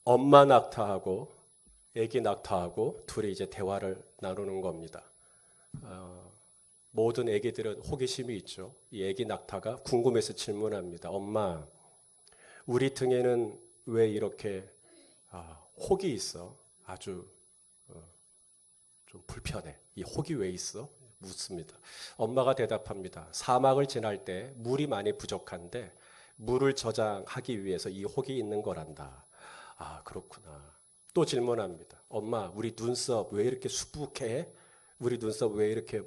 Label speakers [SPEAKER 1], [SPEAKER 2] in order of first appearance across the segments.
[SPEAKER 1] 엄마 낙타하고 아기 낙타하고 둘이 이제 대화를 나누는 겁니다. 모든 아기들은 호기심이 있죠. 이 아기 낙타가 궁금해서 질문합니다. 엄마, 우리 등에는 왜 이렇게 혹이 있어? 아주 좀 불편해. 이 혹이 왜 있어? 묻습니다. 엄마가 대답합니다. 사막을 지날 때 물이 많이 부족한데 물을 저장하기 위해서 이 혹이 있는 거란다. 아, 그렇구나. 또 질문합니다. 엄마, 우리 눈썹 왜 이렇게 수북해? 우리 눈썹 왜 이렇게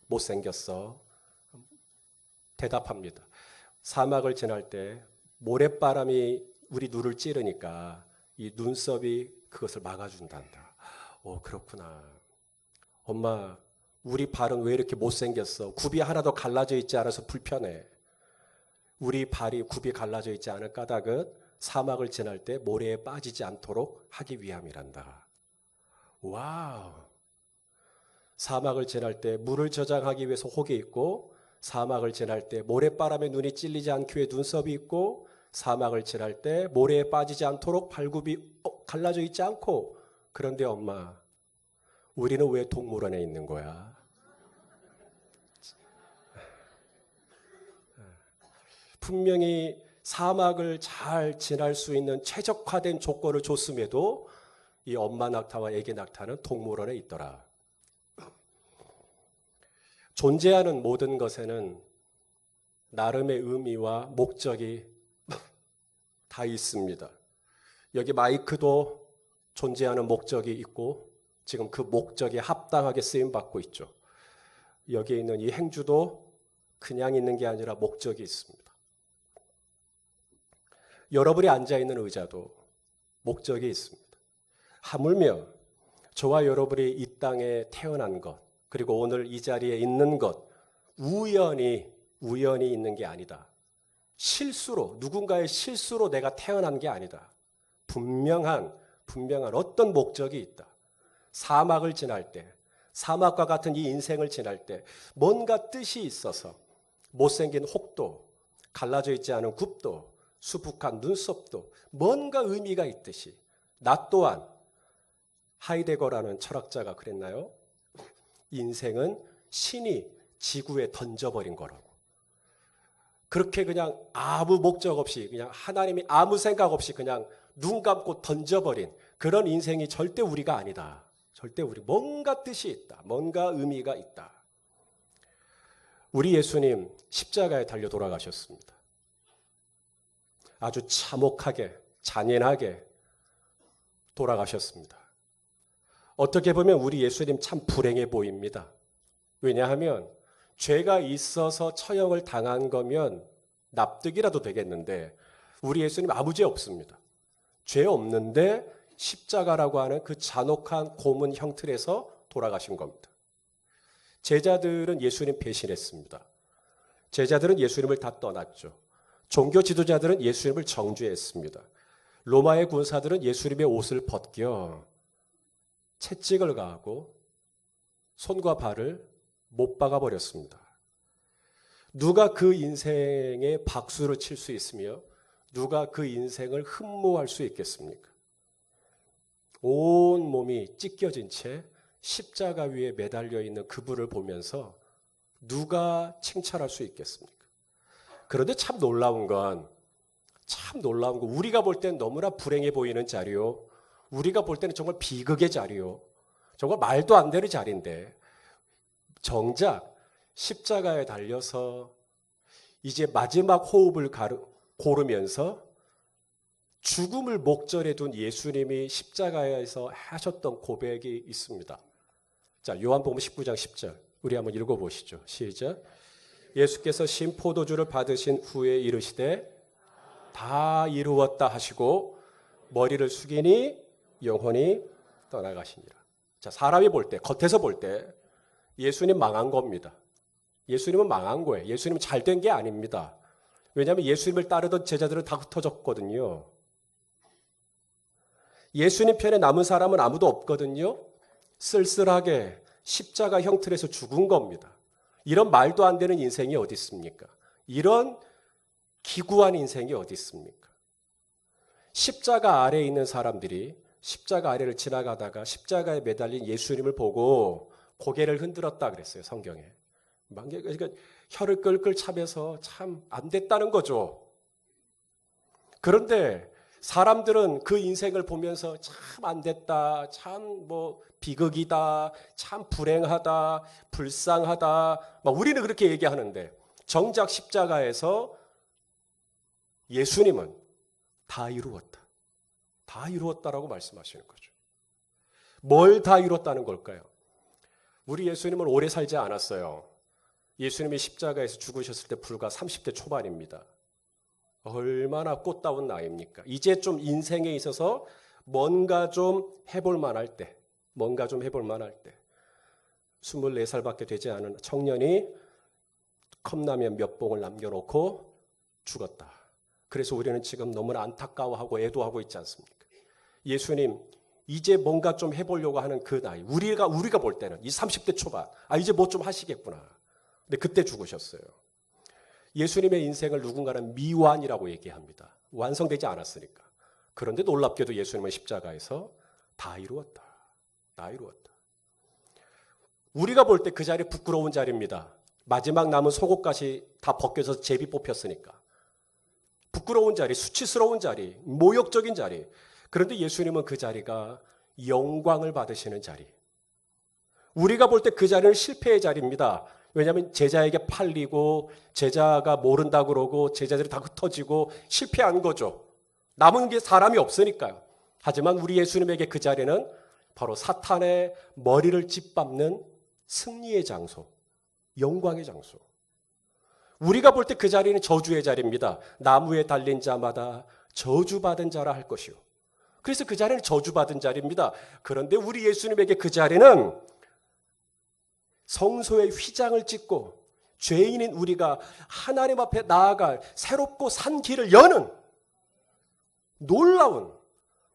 [SPEAKER 1] 못생겼어? 대답합니다. 사막을 지날 때 모래바람이 우리 눈을 찌르니까 이 눈썹이 그것을 막아준단다. 오, 그렇구나. 엄마, 우리 발은 왜 이렇게 못생겼어? 굽이 하나도 갈라져 있지 않아서 불편해. 우리 발이 굽이 갈라져 있지 않은 까닭은 사막을 지날 때 모래에 빠지지 않도록 하기 위함이란다. 와우. 사막을 지날 때 물을 저장하기 위해서 혹이 있고, 사막을 지날 때 모래바람에 눈이 찔리지 않기 위해 눈썹이 있고, 사막을 지날 때 모래에 빠지지 않도록 발굽이 갈라져 있지 않고. 그런데 엄마, 우리는 왜 동물원에 있는 거야? 분명히 사막을 잘 지날 수 있는 최적화된 조건을 줬음에도 이 엄마 낙타와 아기 낙타는 동물원에 있더라. 존재하는 모든 것에는 나름의 의미와 목적이 다 있습니다. 여기 마이크도 존재하는 목적이 있고 지금 그 목적에 합당하게 쓰임받고 있죠. 여기에 있는 이 행주도 그냥 있는 게 아니라 목적이 있습니다. 여러분이 앉아있는 의자도 목적이 있습니다. 하물며 저와 여러분이 이 땅에 태어난 것, 그리고 오늘 이 자리에 있는 것, 우연히 있는 게 아니다. 실수로, 누군가의 실수로 내가 태어난 게 아니다. 분명한 어떤 목적이 있다. 사막을 지날 때, 사막과 같은 이 인생을 지날 때 뭔가 뜻이 있어서 못생긴 혹도, 갈라져 있지 않은 굽도, 수북한 눈썹도 뭔가 의미가 있듯이 나 또한 하이데거라는 철학자가 그랬나요? 인생은 신이 지구에 던져버린 거라고. 그렇게 그냥 아무 목적 없이 그냥 하나님이 아무 생각 없이 그냥 눈 감고 던져버린 그런 인생이 절대 우리가 아니다. 절대 우리 뭔가 뜻이 있다. 뭔가 의미가 있다. 우리 예수님 십자가에 달려 돌아가셨습니다. 아주 참혹하게 잔인하게 돌아가셨습니다. 어떻게 보면 우리 예수님 참 불행해 보입니다. 왜냐하면 죄가 있어서 처형을 당한 거면 납득이라도 되겠는데 우리 예수님 아무 죄 없습니다. 죄 없는데 십자가라고 하는 그 잔혹한 고문 형틀에서 돌아가신 겁니다. 제자들은 예수님 배신했습니다. 제자들은 예수님을 다 떠났죠. 종교 지도자들은 예수님을 정죄했습니다. 로마의 군사들은 예수님의 옷을 벗겨 채찍을 가하고 손과 발을 못 박아 버렸습니다. 누가 그 인생에 박수를 칠 수 있으며 누가 그 인생을 흠모할 수 있겠습니까? 온 몸이 찢겨진 채 십자가 위에 매달려 있는 그분을 보면서 누가 칭찬할 수 있겠습니까? 그런데 참 놀라운 건 우리가 볼 때는 너무나 불행해 보이는 자리요. 우리가 볼 때는 정말 비극의 자리요. 정말 말도 안 되는 자리인데 정작 십자가에 달려서 이제 마지막 호흡을 고르면서 죽음을 목전에 둔 예수님이 십자가에서 하셨던 고백이 있습니다. 자, 요한복음 19장 10절 우리 한번 읽어보시죠. 시작. 예수께서 신포도주를 받으신 후에 이르시되 다 이루었다 하시고 머리를 숙이니 영혼이 떠나가시니라. 자, 사람이 볼 때, 겉에서 볼 때 예수님 망한 겁니다. 예수님은 망한 거예요. 예수님은 잘된 게 아닙니다. 왜냐하면 예수님을 따르던 제자들은 다 흩어졌거든요. 예수님 편에 남은 사람은 아무도 없거든요. 쓸쓸하게 십자가 형틀에서 죽은 겁니다. 이런 말도 안 되는 인생이 어디 있습니까? 이런 기구한 인생이 어디 있습니까? 십자가 아래에 있는 사람들이 십자가 아래를 지나가다가 십자가에 매달린 예수님을 보고 고개를 흔들었다 그랬어요, 성경에. 그러니까 혀를 끌끌 차면서 참 안 됐다는 거죠. 그런데 사람들은 그 인생을 보면서 참 안 됐다, 참 비극이다, 참 불행하다, 불쌍하다, 우리는 그렇게 얘기하는데 정작 십자가에서 예수님은 다 이루었다. 다 이루었다라고 말씀하시는 거죠. 뭘 다 이뤘다는 걸까요? 우리 예수님은 오래 살지 않았어요. 예수님이 십자가에서 죽으셨을 때 불과 30대 초반입니다. 얼마나 꽃다운 나이입니까? 이제 좀 인생에 있어서 뭔가 좀 해볼 만할 때, 24살밖에 되지 않은 청년이 컵라면 몇 봉을 남겨놓고 죽었다. 그래서 우리는 지금 너무나 안타까워하고 애도하고 있지 않습니까? 예수님 이제 뭔가 좀 해보려고 하는 그 나이, 우리가 볼 때는 이 30대 초반, 이제 뭐 좀 하시겠구나. 근데 그때 죽으셨어요. 예수님의 인생을 누군가는 미완이라고 얘기합니다. 완성되지 않았으니까. 그런데 놀랍게도 예수님은 십자가에서 다 이루었다. 다 이루었다. 우리가 볼 때 그 자리 부끄러운 자리입니다. 마지막 남은 속옷까지 다 벗겨서 제비 뽑혔으니까. 부끄러운 자리, 수치스러운 자리, 모욕적인 자리. 그런데 예수님은 그 자리가 영광을 받으시는 자리. 우리가 볼 때 그 자리는 실패의 자리입니다. 왜냐하면 제자에게 팔리고 제자가 모른다 그러고 제자들이 다 흩어지고 실패한 거죠. 남은 게 사람이 없으니까요. 하지만 우리 예수님에게 그 자리는 바로 사탄의 머리를 짓밟는 승리의 장소, 영광의 장소. 우리가 볼 때 그 자리는 저주의 자리입니다. 나무에 달린 자마다 저주받은 자라 할 것이요. 그래서 그 자리는 저주받은 자리입니다. 그런데 우리 예수님에게 그 자리는 성소의 휘장을 찢고 죄인인 우리가 하나님 앞에 나아갈 새롭고 산 길을 여는 놀라운,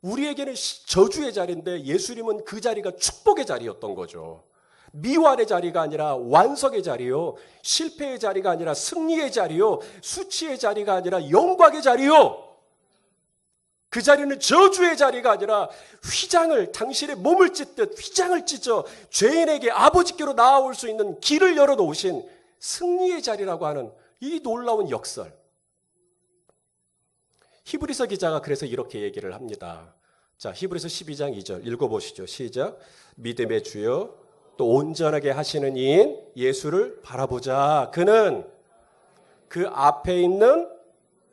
[SPEAKER 1] 우리에게는 저주의 자리인데 예수님은 그 자리가 축복의 자리였던 거죠. 미완의 자리가 아니라 완성의 자리요, 실패의 자리가 아니라 승리의 자리요, 수치의 자리가 아니라 영광의 자리요. 그 자리는 저주의 자리가 아니라 휘장을, 당신의 몸을 찢듯 휘장을 찢어 죄인에게 아버지께로 나아올 수 있는 길을 열어놓으신 승리의 자리라고 하는 이 놀라운 역설. 히브리서 기자가 그래서 이렇게 얘기를 합니다. 자, 히브리서 12장 2절 읽어보시죠. 시작. 믿음의 주여 또 온전하게 하시는 이인 예수를 바라보자. 그는 그 앞에 있는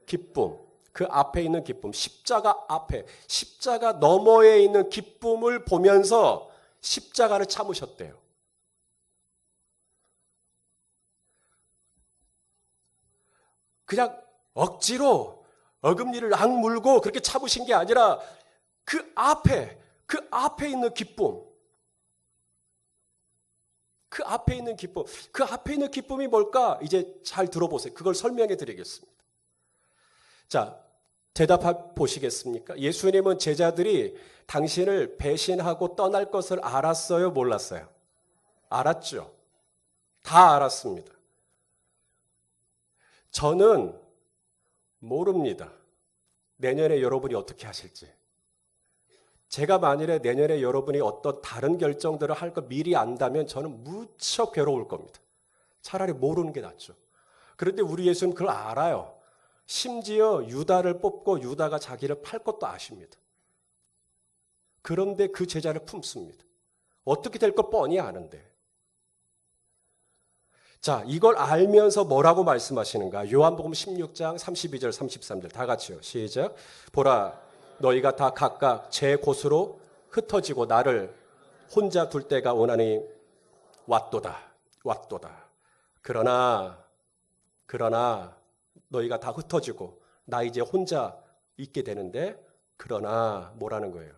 [SPEAKER 1] 기쁨, 그 앞에 있는 기쁨, 십자가 앞에, 십자가 너머에 있는 기쁨을 보면서 십자가를 참으셨대요. 그냥 억지로 어금니를 악물고 그렇게 참으신 게 아니라 그 앞에 있는 기쁨, 그 앞에 있는 기쁨, 그 앞에 있는 기쁨이 뭘까? 이제 잘 들어보세요. 그걸 설명해 드리겠습니다. 자, 대답해 보시겠습니까? 예수님은 제자들이 당신을 배신하고 떠날 것을 알았어요? 몰랐어요? 알았죠. 다 알았습니다. 저는 모릅니다. 내년에 여러분이 어떻게 하실지. 제가 만일에 내년에 여러분이 어떤 다른 결정들을 할 거 미리 안다면 저는 무척 괴로울 겁니다. 차라리 모르는 게 낫죠. 그런데 우리 예수님 그걸 알아요. 심지어 유다를 뽑고 유다가 자기를 팔 것도 아십니다. 그런데 그 제자를 품습니다. 어떻게 될 것 뻔히 아는데. 자, 이걸 알면서 뭐라고 말씀하시는가? 요한복음 16장 32절 33절 다 같이요. 시작. 보라, 너희가 다 각각 제 곳으로 흩어지고 나를 혼자 둘 때가 오나니 왔도다. 그러나 너희가 다 흩어지고 나 이제 혼자 있게 되는데, 그러나 뭐라는 거예요?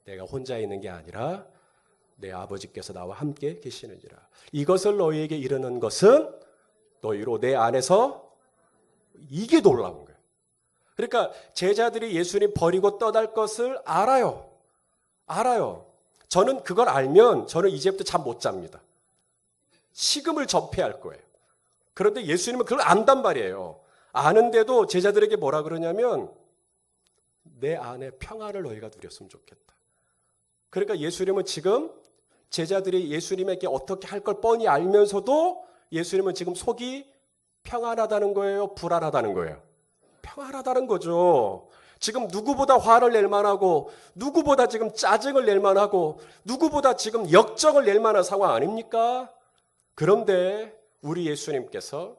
[SPEAKER 1] 내가 혼자 있는 게 아니라 내 아버지께서 나와 함께 계시느니라. 이것을 너희에게 이르는 것은 너희로 내 안에서, 이게 놀라운 거예요. 그러니까 제자들이 예수님 버리고 떠날 것을 알아요. 저는 그걸 알면 저는 이제부터 잠 못 잡니다. 식음을 전폐할 거예요. 그런데 예수님은 그걸 안단 말이에요. 아는데도 제자들에게 뭐라 그러냐면 내 안에 평안을 너희가 누렸으면 좋겠다. 그러니까 예수님은 지금 제자들이 예수님에게 어떻게 할 걸 뻔히 알면서도 예수님은 지금 속이 평안하다는 거예요? 불안하다는 거예요? 평안하다는 거죠. 지금 누구보다 화를 낼 만하고 누구보다 지금 짜증을 낼 만하고 누구보다 지금 역정을 낼 만한 상황 아닙니까? 그런데 우리 예수님께서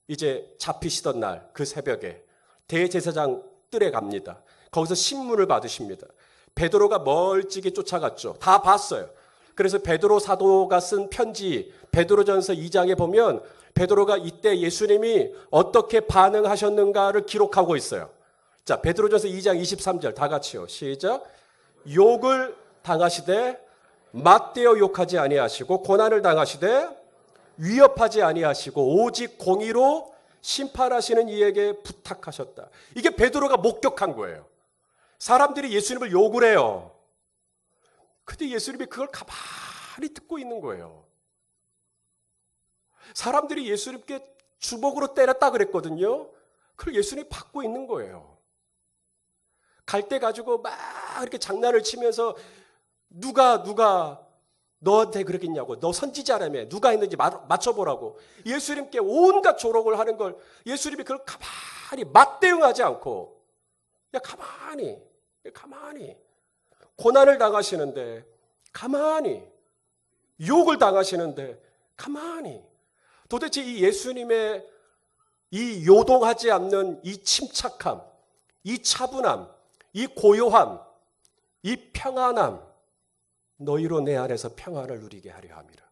[SPEAKER 1] 이제 잡히시던 날 그 새벽에 대제사장 뜰에 갑니다. 거기서 신문을 받으십니다. 베드로가 멀찍이 쫓아갔죠. 다 봤어요. 그래서 베드로 사도가 쓴 편지 베드로전서 2장에 보면 베드로가 이때 예수님이 어떻게 반응하셨는가를 기록하고 있어요. 자, 베드로전서 2장 23절 다 같이요. 시작. 욕을 당하시되 맞대어 욕하지 아니하시고 고난을 당하시되 위협하지 아니하시고 오직 공의로 심판하시는 이에게 부탁하셨다. 이게 베드로가 목격한 거예요. 사람들이 예수님을 욕을 해요. 근데 예수님이 그걸 가만히 듣고 있는 거예요. 사람들이 예수님께 주먹으로 때렸다 그랬거든요. 그걸 예수님이 받고 있는 거예요. 갈대 가지고 막 이렇게 장난을 치면서 누가 너한테 그러겠냐고, 너 선지자라며 누가 했는지 맞춰보라고 예수님께 온갖 조롱을 하는 걸 예수님이 그걸 가만히 맞대응하지 않고 그냥 가만히 고난을 당하시는데 가만히 욕을 당하시는데 가만히 도대체 이 예수님의 이 요동하지 않는 이 침착함, 이 차분함, 이 고요함, 이 평안함 너희로 내 안에서 평안을 누리게 하려 함이라.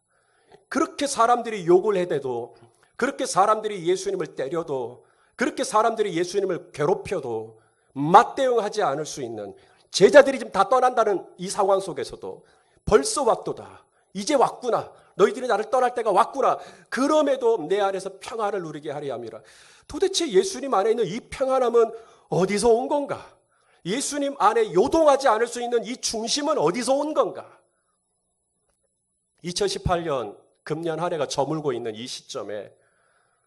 [SPEAKER 1] 그렇게 사람들이 욕을 해대도 그렇게 사람들이 예수님을 때려도 그렇게 사람들이 예수님을 괴롭혀도 맞대응하지 않을 수 있는 제자들이 지금 다 떠난다는 이 상황 속에서도 벌써 왔도다. 이제 왔구나. 너희들이 나를 떠날 때가 왔구나. 그럼에도 내 안에서 평안을 누리게 하려 함이라. 도대체 예수님 안에 있는 이 평안함은 어디서 온 건가? 예수님 안에 요동하지 않을 수 있는 이 중심은 어디서 온 건가? 2018년 금년 한 해가 저물고 있는 이 시점에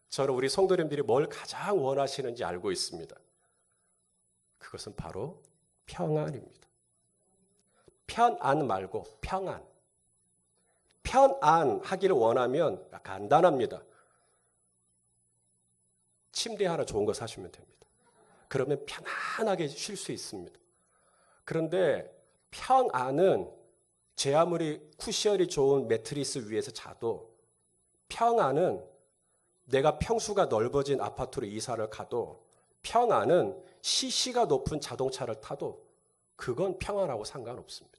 [SPEAKER 1] 저는 우리 성도님들이 뭘 가장 원하시는지 알고 있습니다. 그것은 바로 평안입니다. 편안 말고 평안. 편안하기를 원하면 간단합니다. 침대 하나 좋은 거 사시면 됩니다. 그러면 편안하게 쉴 수 있습니다. 그런데 평안은 제 아무리 쿠션이 좋은 매트리스 위에서 자도 평안은 내가 평수가 넓어진 아파트로 이사를 가도 평안은 CC가 높은 자동차를 타도 그건 평안하고 상관없습니다.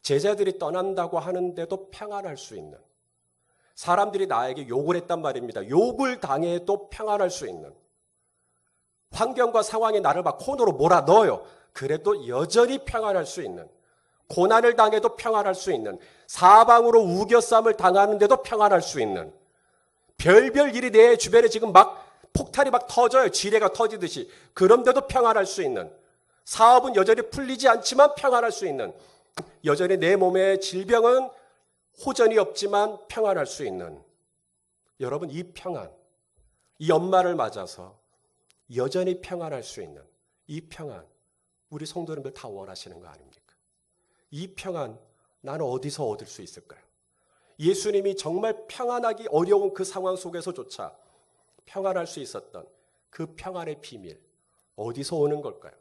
[SPEAKER 1] 제자들이 떠난다고 하는데도 평안할 수 있는 사람들이 나에게 욕을 했단 말입니다. 욕을 당해도 평안할 수 있는 환경과 상황이 나를 막 코너로 몰아넣어요. 그래도 여전히 평안할 수 있는 고난을 당해도 평안할 수 있는 사방으로 우겨쌈을 당하는데도 평안할 수 있는 별별 일이 내 주변에 지금 막 폭탄이 막 터져요. 지뢰가 터지듯이. 그런데도 평안할 수 있는 사업은 여전히 풀리지 않지만 평안할 수 있는 여전히 내 몸에 질병은 호전이 없지만 평안할 수 있는 여러분 이 평안 이 연말을 맞아서 여전히 평안할 수 있는 이 평안 우리 성도님들 다 원하시는 거 아닙니까? 이 평안 나는 어디서 얻을 수 있을까요? 예수님이 정말 평안하기 어려운 그 상황 속에서조차 평안할 수 있었던 그 평안의 비밀 어디서 오는 걸까요?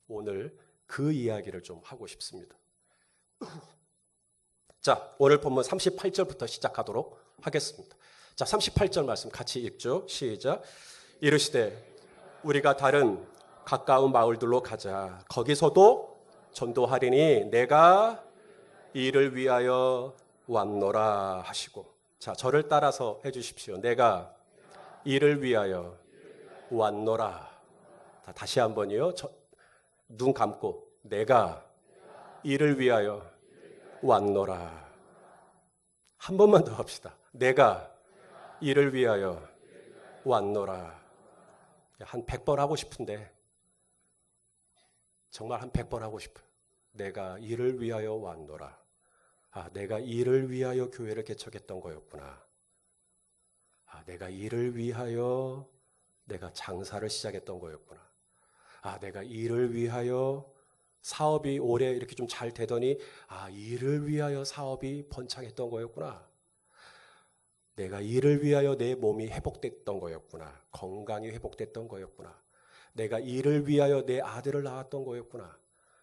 [SPEAKER 1] 오늘 그 이야기를 좀 하고 싶습니다. 자, 오늘 본문 38절부터 시작하도록 하겠습니다. 자, 38절 말씀 같이 읽죠. 시작. 이르시되 우리가 다른 가까운 마을들로 가자. 거기서도 전도하리니 내가 이를 위하여 왔노라 하시고. 자, 저를 따라서 해 주십시오. 내가 이를 위하여 왔노라. 다시 한번요. 눈 감고 내가 이를 위하여 왔노라. 한 번만 더 합시다. 내가 이를 위하여 왔노라. 한 100번 하고 싶은데 정말 한 100번 하고 싶어요. 내가 이를 위하여 왔노라. 아, 내가 이를 위하여 교회를 개척했던 거였구나. 아, 내가 이를 위하여 내가 장사를 시작했던 거였구나. 내가 일을 위하여 사업이 올해 이렇게 좀 잘 되더니 일을 위하여 사업이 번창했던 거였구나. 내가 일을 위하여 내 몸이 회복됐던 거였구나. 건강이 회복됐던 거였구나. 내가 일을 위하여 내 아들을 낳았던 거였구나.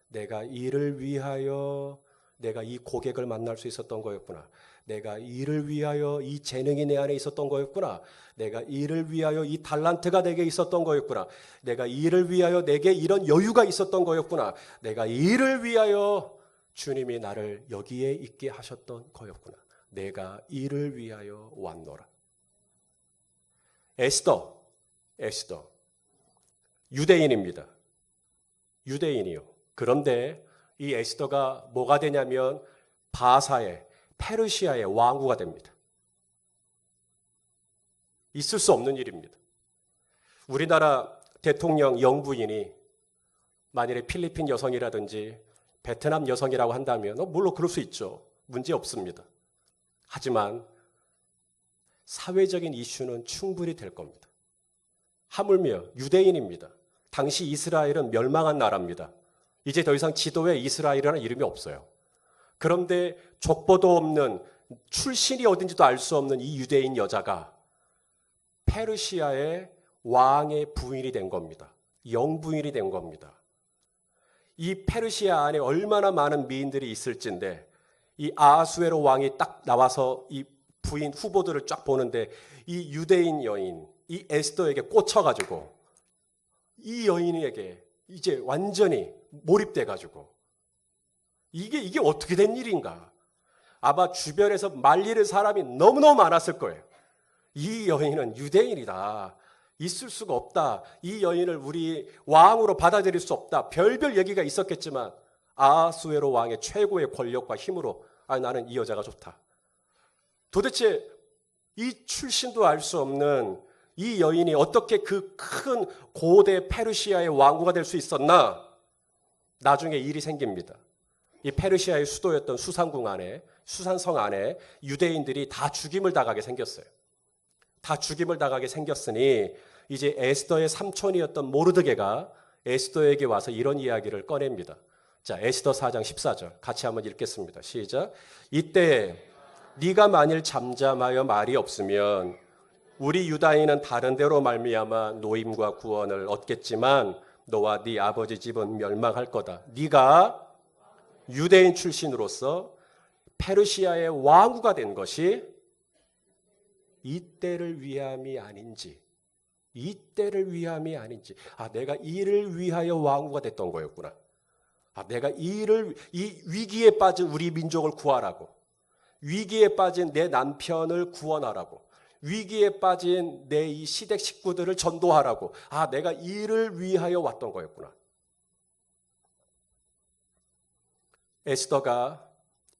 [SPEAKER 1] 내가 일을 위하여 내가 이 고객을 만날 수 있었던 거였구나. 내가 일을 위하여 이 재능이 내 안에 있었던 거였구나. 내가 일을 위하여 이 달란트가 내게 있었던 거였구나. 내가 일을 위하여 내게 이런 여유가 있었던 거였구나. 내가 일을 위하여 주님이 나를 여기에 있게 하셨던 거였구나. 내가 일을 위하여 왔노라. 에스더 유대인입니다. 유대인이요. 그런데 이 에스더가 뭐가 되냐면 페르시아의 왕후가 됩니다. 있을 수 없는 일입니다. 우리나라 대통령 영부인이 만일에 필리핀 여성이라든지 베트남 여성이라고 한다면 물론 그럴 수 있죠. 문제 없습니다. 하지만 사회적인 이슈는 충분히 될 겁니다. 하물며 유대인입니다. 당시 이스라엘은 멸망한 나라입니다. 이제 더 이상 지도에 이스라엘이라는 이름이 없어요. 그런데 족보도 없는, 출신이 어딘지도 알 수 없는 이 유대인 여자가 페르시아의 왕의 부인이 된 겁니다. 영부인이 된 겁니다. 이 페르시아 안에 얼마나 많은 미인들이 있을진데 이 아하수에로 왕이 딱 나와서 이 부인 후보들을 쫙 보는데 이 유대인 여인, 이 에스더에게 꽂혀가지고 이 여인에게 이제 완전히 몰입돼가지고 이게 어떻게 된 일인가? 아마 주변에서 말리는 사람이 너무너무 많았을 거예요. 이 여인은 유대인이다. 있을 수가 없다. 이 여인을 우리 왕으로 받아들일 수 없다. 별별 얘기가 있었겠지만 아하수에로 왕의 최고의 권력과 힘으로 나는 이 여자가 좋다. 도대체 이 출신도 알 수 없는 이 여인이 어떻게 그 큰 고대 페르시아의 왕후가 될 수 있었나? 나중에 일이 생깁니다. 이 페르시아의 수도였던 수산성 안에 유대인들이 다 죽임을 당하게 생겼어요. 다 죽임을 당하게 생겼으니 이제 에스더의 삼촌이었던 모르드게가 에스더에게 와서 이런 이야기를 꺼냅니다. 자, 에스더 4장 14절 같이 한번 읽겠습니다. 시작. 이때 네가 만일 잠잠하여 말이 없으면 우리 유다인은 다른 데로 말미암아 노임과 구원을 얻겠지만 너와 네 아버지 집은 멸망할 거다. 네가 유대인 출신으로서 페르시아의 왕후가 된 것이 이때를 위함이 아닌지, 내가 이를 위하여 왕후가 됐던 거였구나. 내가 이 위기에 빠진 우리 민족을 구하라고, 위기에 빠진 내 남편을 구원하라고, 위기에 빠진 내 이 시댁 식구들을 전도하라고, 내가 이를 위하여 왔던 거였구나. 에스더가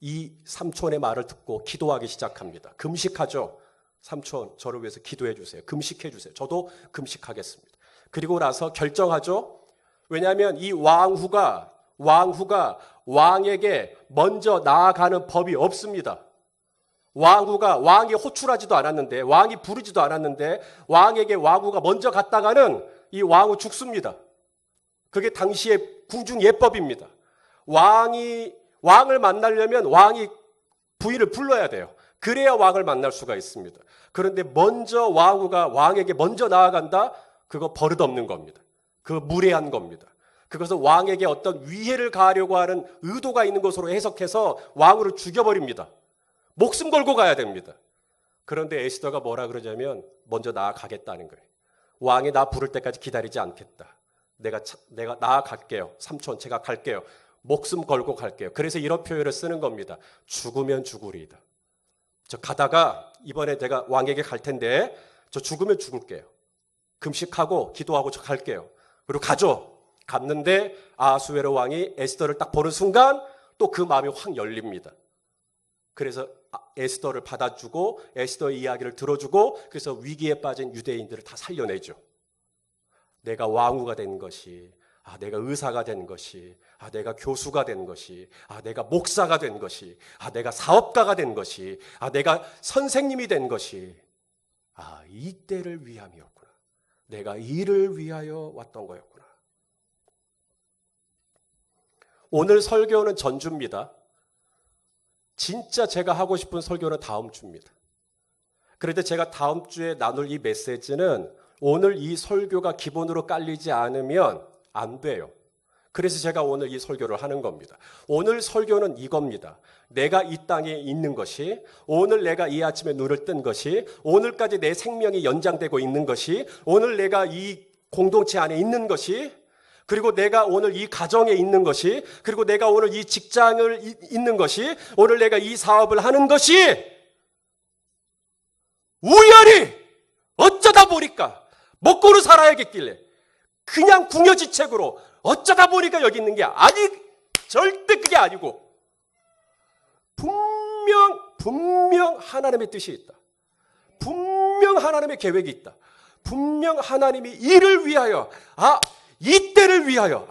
[SPEAKER 1] 이 삼촌의 말을 듣고 기도하기 시작합니다. 금식하죠. 삼촌, 저를 위해서 기도해 주세요. 금식해 주세요. 저도 금식하겠습니다. 그리고 나서 결정하죠. 왜냐하면 이 왕후가 왕에게 먼저 나아가는 법이 없습니다. 왕이 호출하지도 않았는데, 왕이 부르지도 않았는데 왕에게 왕후가 먼저 갔다가는 이 왕후 죽습니다. 그게 당시의 궁중 예법입니다. 왕을 만나려면 왕이 부인을 불러야 돼요. 그래야 왕을 만날 수가 있습니다. 그런데 먼저 왕후가 왕에게 먼저 나아간다? 그거 버릇없는 겁니다. 그거 무례한 겁니다. 그것은 왕에게 어떤 위해를 가하려고 하는 의도가 있는 것으로 해석해서 왕후를 죽여버립니다. 목숨 걸고 가야 됩니다. 그런데 에스더가 뭐라 그러냐면 먼저 나아가겠다는 거예요. 왕이 나 부를 때까지 기다리지 않겠다. 내가 나아갈게요. 삼촌, 제가 갈게요. 목숨 걸고 갈게요. 그래서 이런 표현을 쓰는 겁니다. 죽으면 죽으리이다. 저 가다가 이번에 내가 왕에게 갈 텐데 저 죽으면 죽을게요. 금식하고 기도하고 저 갈게요. 그리고 가죠. 갔는데 아하수에로 왕이 에스더를 딱 보는 순간 또 그 마음이 확 열립니다. 그래서 에스더를 받아주고 에스더의 이야기를 들어주고 그래서 위기에 빠진 유대인들을 다 살려내죠. 내가 왕후가 된 것이, 내가 의사가 된 것이, 내가 교수가 된 것이, 내가 목사가 된 것이, 내가 사업가가 된 것이, 내가 선생님이 된 것이, 이때를 위함이었구나. 내가 이를 위하여 왔던 거였구나. 오늘 설교는 전주입니다. 진짜 제가 하고 싶은 설교는 다음 주입니다. 그런데 제가 다음 주에 나눌 이 메시지는 오늘 이 설교가 기본으로 깔리지 않으면 안 돼요. 그래서 제가 오늘 이 설교를 하는 겁니다. 오늘 설교는 이겁니다. 내가 이 땅에 있는 것이, 오늘 내가 이 아침에 눈을 뜬 것이, 오늘까지 내 생명이 연장되고 있는 것이, 오늘 내가 이 공동체 안에 있는 것이, 그리고 내가 오늘 이 가정에 있는 것이, 그리고 내가 오늘 이 직장을 있는 것이, 오늘 내가 이 사업을 하는 것이 우연히 어쩌다 보니까 먹고는 살아야겠길래 그냥 궁여지책으로 어쩌다 보니까 여기 있는 게 절대 그게 아니고 분명 하나님의 뜻이 있다. 분명 하나님의 계획이 있다. 분명 하나님이 이를 위하여, 이때를 위하여,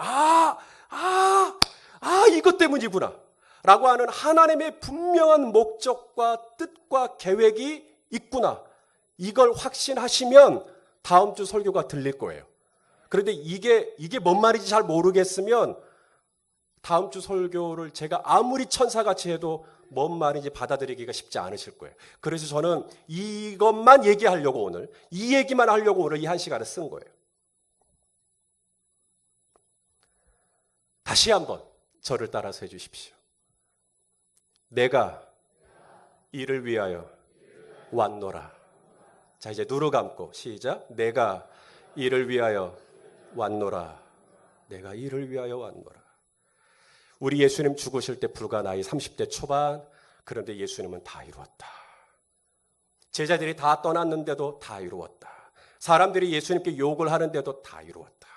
[SPEAKER 1] 이것 때문이구나 라고 하는 하나님의 분명한 목적과 뜻과 계획이 있구나. 이걸 확신하시면 다음 주 설교가 들릴 거예요. 그런데 이게 뭔 말인지 잘 모르겠으면 다음 주 설교를 제가 아무리 천사같이 해도 뭔 말인지 받아들이기가 쉽지 않으실 거예요. 그래서 저는 이것만 얘기하려고 오늘, 이 얘기만 하려고 오늘 이 한 시간을 쓴 거예요. 다시 한번 저를 따라서 해주십시오. 내가 이를 위하여 왔노라. 자, 이제 눈을 감고 시작. 내가 이를 위하여 왔노라. 내가 이를 위하여 왔노라. 우리 예수님 죽으실 때 불과 나이 30대 초반. 그런데 예수님은 다 이루었다. 제자들이 다 떠났는데도 다 이루었다. 사람들이 예수님께 욕을 하는데도 다 이루었다.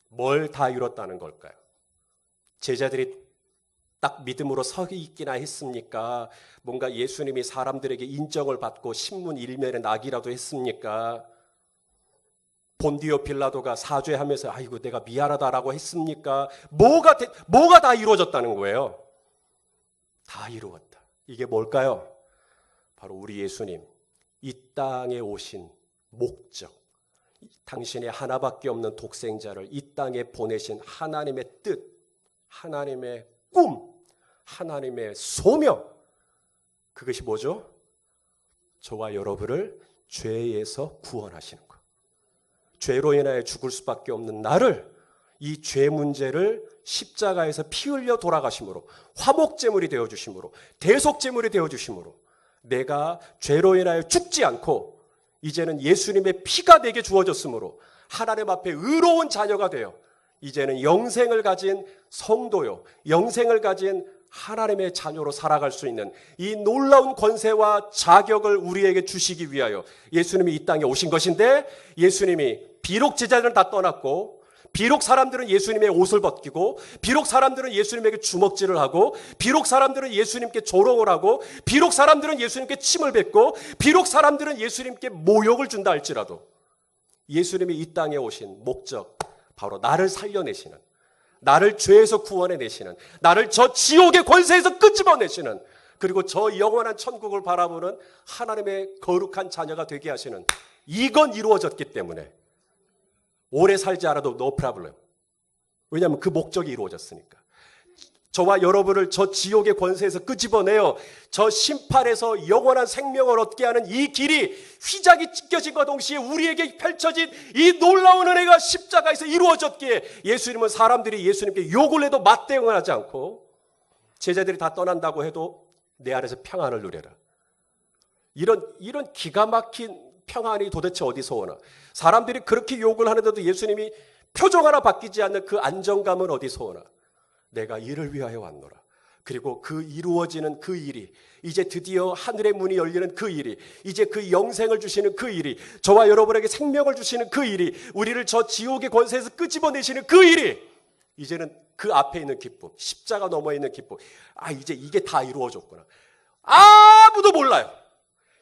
[SPEAKER 1] 뭘 다 이뤘다는 걸까요? 제자들이 딱 믿음으로 서 있기나 했습니까? 뭔가 예수님이 사람들에게 인정을 받고 신문 일면에 나기라도 했습니까? 본디오 빌라도가 사죄하면서 아이고 내가 미안하다라고 했습니까? 뭐가 다 이루어졌다는 거예요? 다 이루었다. 이게 뭘까요? 바로 우리 예수님 이 땅에 오신 목적, 당신의 하나밖에 없는 독생자를 이 땅에 보내신 하나님의 뜻, 하나님의 꿈, 하나님의 소명, 그것이 뭐죠? 저와 여러분을 죄에서 구원하시는 것. 죄로 인하여 죽을 수밖에 없는 나를, 이 죄 문제를 십자가에서 피 흘려 돌아가심으로, 화목제물이 되어주심으로, 대속제물이 되어주심으로 내가 죄로 인하여 죽지 않고 이제는 예수님의 피가 내게 주어졌으므로 하나님 앞에 의로운 자녀가 되어 이제는 영생을 가진 성도요, 영생을 가진 하나님의 자녀로 살아갈 수 있는 이 놀라운 권세와 자격을 우리에게 주시기 위하여 예수님이 이 땅에 오신 것인데, 예수님이 비록 제자들은 다 떠났고, 비록 사람들은 예수님의 옷을 벗기고, 비록 사람들은 예수님에게 주먹질을 하고, 비록 사람들은 예수님께 조롱을 하고, 비록 사람들은 예수님께 침을 뱉고, 비록 사람들은 예수님께 모욕을 준다 할지라도 예수님이 이 땅에 오신 목적, 바로 나를 살려내시는, 나를 죄에서 구원해내시는, 나를 저 지옥의 권세에서 끄집어내시는, 그리고 저 영원한 천국을 바라보는 하나님의 거룩한 자녀가 되게 하시는, 이건 이루어졌기 때문에 오래 살지 않아도 no problem. 왜냐하면 그 목적이 이루어졌으니까. 저와 여러분을 저 지옥의 권세에서 끄집어내어 저 심판에서 영원한 생명을 얻게 하는 이 길이 휘장이 찢겨진과 동시에 우리에게 펼쳐진 이 놀라운 은혜가 십자가에서 이루어졌기에 예수님은 사람들이 예수님께 욕을 해도 맞대응을 하지 않고, 제자들이 다 떠난다고 해도 내 안에서 평안을 누려라. 이런 기가 막힌 평안이 도대체 어디서 오나? 사람들이 그렇게 욕을 하는데도 예수님이 표정 하나 바뀌지 않는 그 안정감은 어디서 오나? 내가 이를 위하여 왔노라. 그리고 그 이루어지는 그 일이, 이제 드디어 하늘의 문이 열리는 그 일이, 이제 그 영생을 주시는 그 일이, 저와 여러분에게 생명을 주시는 그 일이, 우리를 저 지옥의 권세에서 끄집어내시는 그 일이, 이제는 그 앞에 있는 기쁨, 십자가 너머에 있는 기쁨, 이제 이게 다 이루어졌구나. 아무도 몰라요.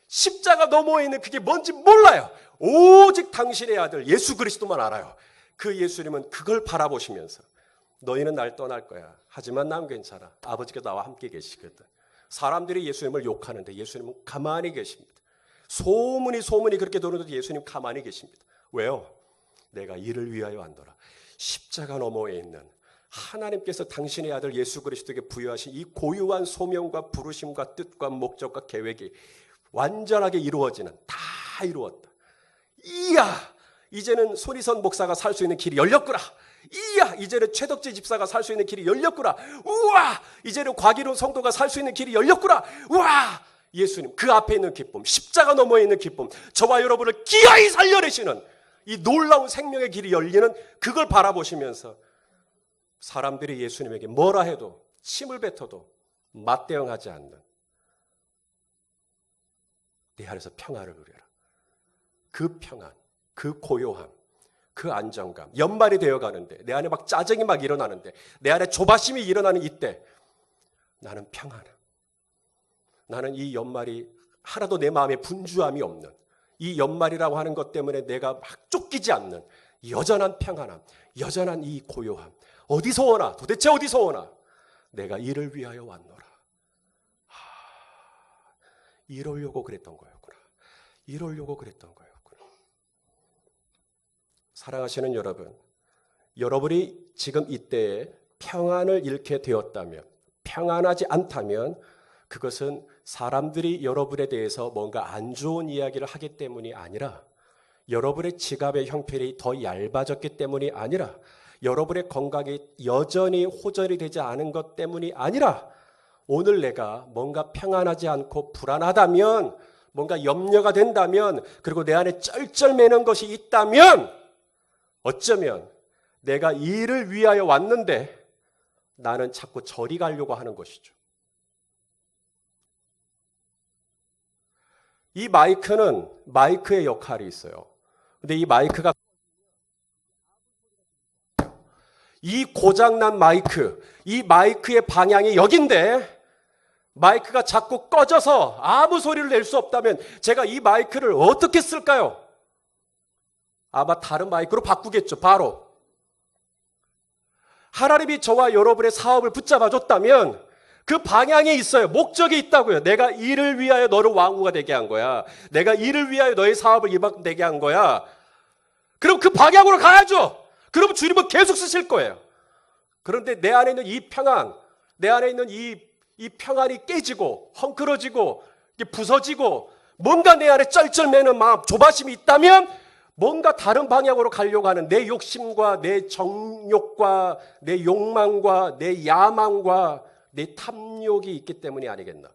[SPEAKER 1] 십자가 너머에 있는 그게 뭔지 몰라요. 오직 당신의 아들 예수 그리스도만 알아요. 그 예수님은 그걸 바라보시면서 너희는 날 떠날 거야. 하지만 난 괜찮아. 아버지가 나와 함께 계시거든. 사람들이 예수님을 욕하는데 예수님은 가만히 계십니다. 소문이 그렇게 도는데 예수님 가만히 계십니다. 왜요? 내가 이를 위하여 왔노라. 십자가 너머에 있는 하나님께서 당신의 아들 예수 그리스도에게 부여하신 이 고유한 소명과 부르심과 뜻과 목적과 계획이 완전하게 이루어지는, 다 이루었다. 이야, 이제는 손희선 목사가 살 수 있는 길이 열렸구나. 이야, 이제는 최덕재 집사가 살 수 있는 길이 열렸구나. 우와, 이제는 곽일훈 성도가 살 수 있는 길이 열렸구나. 우와, 예수님 그 앞에 있는 기쁨, 십자가 너머에 있는 기쁨, 저와 여러분을 기어이 살려내시는 이 놀라운 생명의 길이 열리는, 그걸 바라보시면서 사람들이 예수님에게 뭐라 해도, 침을 뱉어도 맞대응하지 않는 내 안에서 평안을 누려라. 그 평안, 그 고요함, 그 안정감, 연말이 되어가는데 내 안에 막 짜증이 막 일어나는데, 내 안에 조바심이 일어나는 이때 나는 평안해. 나는 이 연말이 하나도 내 마음에 분주함이 없는, 이 연말이라고 하는 것 때문에 내가 막 쫓기지 않는 여전한 평안함, 여전한 이 고요함. 어디서 오나? 도대체 어디서 오나? 내가 이를 위하여 왔노라. 이러려고 그랬던 거였구나. 이러려고 그랬던 거였구나. 사랑하시는 여러분, 여러분이 지금 이때에 평안을 잃게 되었다면, 평안하지 않다면 그것은 사람들이 여러분에 대해서 뭔가 안 좋은 이야기를 하기 때문이 아니라, 여러분의 지갑의 형편이 더 얇아졌기 때문이 아니라, 여러분의 건강이 여전히 호전이 되지 않은 것 때문이 아니라, 오늘 내가 뭔가 평안하지 않고 불안하다면, 뭔가 염려가 된다면, 그리고 내 안에 쩔쩔매는 것이 있다면, 어쩌면 내가 이 일을 위하여 왔는데 나는 자꾸 저리 가려고 하는 것이죠. 이 마이크는 마이크의 역할이 있어요. 근데 이 마이크가, 이 고장난 마이크, 이 마이크의 방향이 여긴데 마이크가 자꾸 꺼져서 아무 소리를 낼 수 없다면 제가 이 마이크를 어떻게 쓸까요? 아마 다른 마이크로 바꾸겠죠. 바로 하나님이 저와 여러분의 사업을 붙잡아 줬다면 그 방향이 있어요. 목적이 있다고요. 내가 이를 위하여 너를 왕후가 되게 한 거야. 내가 이를 위하여 너의 사업을 이만큼 되게 한 거야. 그럼 그 방향으로 가야죠. 그러면 주님은 계속 쓰실 거예요. 그런데 내 안에 있는 이 평안, 내 안에 있는 이 평안이 깨지고 헝클어지고 부서지고 뭔가 내 안에 쩔쩔매는 마음, 조바심이 있다면 뭔가 다른 방향으로 가려고 하는 내 욕심과 내 정욕과 내 욕망과 내 야망과 내 탐욕이 있기 때문이 아니겠나.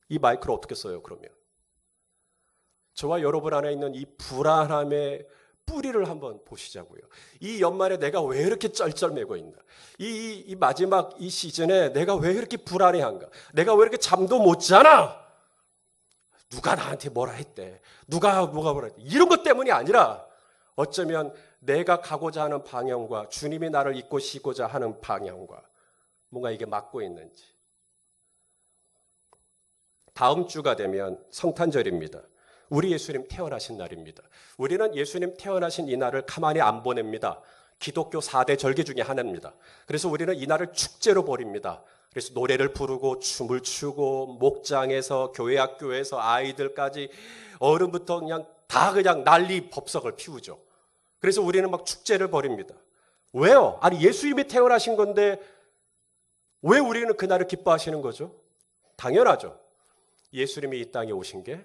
[SPEAKER 1] 이 마이크를 어떻게 써요, 그러면? 저와 여러분 안에 있는 이 불안함의 뿌리를 한번 보시자고요. 이 연말에 내가 왜 이렇게 쩔쩔매고 있나? 이 마지막 이 시즌에 내가 왜 이렇게 불안해한가? 내가 왜 이렇게 잠도 못 자나? 누가 나한테 뭐라 했대? 누가 뭐라 했대? 이런 것 때문이 아니라 어쩌면 내가 가고자 하는 방향과 주님이 나를 이끄시고자 하는 방향과 뭔가 이게 맞고 있는지. 다음 주가 되면 성탄절입니다. 우리 예수님 태어나신 날입니다. 우리는 예수님 태어나신 이 날을 가만히 안 보냅니다. 기독교 4대 절기 중에 하나입니다. 그래서 우리는 이 날을 축제로 버립니다. 그래서 노래를 부르고 춤을 추고 목장에서 교회 학교에서 아이들까지 어른부터 그냥 다 그냥 난리 법석을 피우죠. 그래서 우리는 막 축제를 벌입니다. 왜요? 아니 예수님이 태어나신 건데 왜 우리는 그날을 기뻐하시는 거죠? 당연하죠. 예수님이 이 땅에 오신 게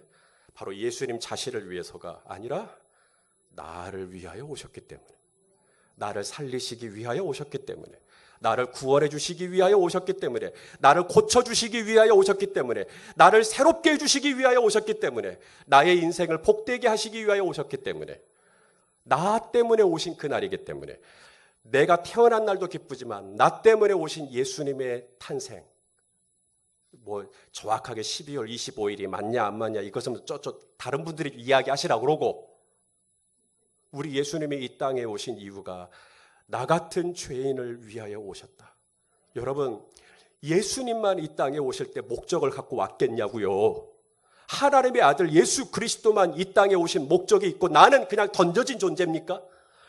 [SPEAKER 1] 바로 예수님 자신을 위해서가 아니라 나를 위하여 오셨기 때문에, 나를 살리시기 위하여 오셨기 때문에, 나를 구원해 주시기 위하여 오셨기 때문에, 나를 고쳐주시기 위하여 오셨기 때문에, 나를 새롭게 해주시기 위하여 오셨기 때문에, 나의 인생을 복되게 하시기 위하여 오셨기 때문에, 나 때문에 오신 그날이기 때문에, 내가 태어난 날도 기쁘지만 나 때문에 오신 예수님의 탄생, 뭐 정확하게 12월 25일이 맞냐 안 맞냐 이것은 다른 분들이 이야기하시라고 그러고, 우리 예수님이 이 땅에 오신 이유가 나 같은 죄인을 위하여 오셨다. 여러분, 예수님만 이 땅에 오실 때 목적을 갖고 왔겠냐고요. 하나님의 아들 예수 그리스도만 이 땅에 오신 목적이 있고 나는 그냥 던져진 존재입니까?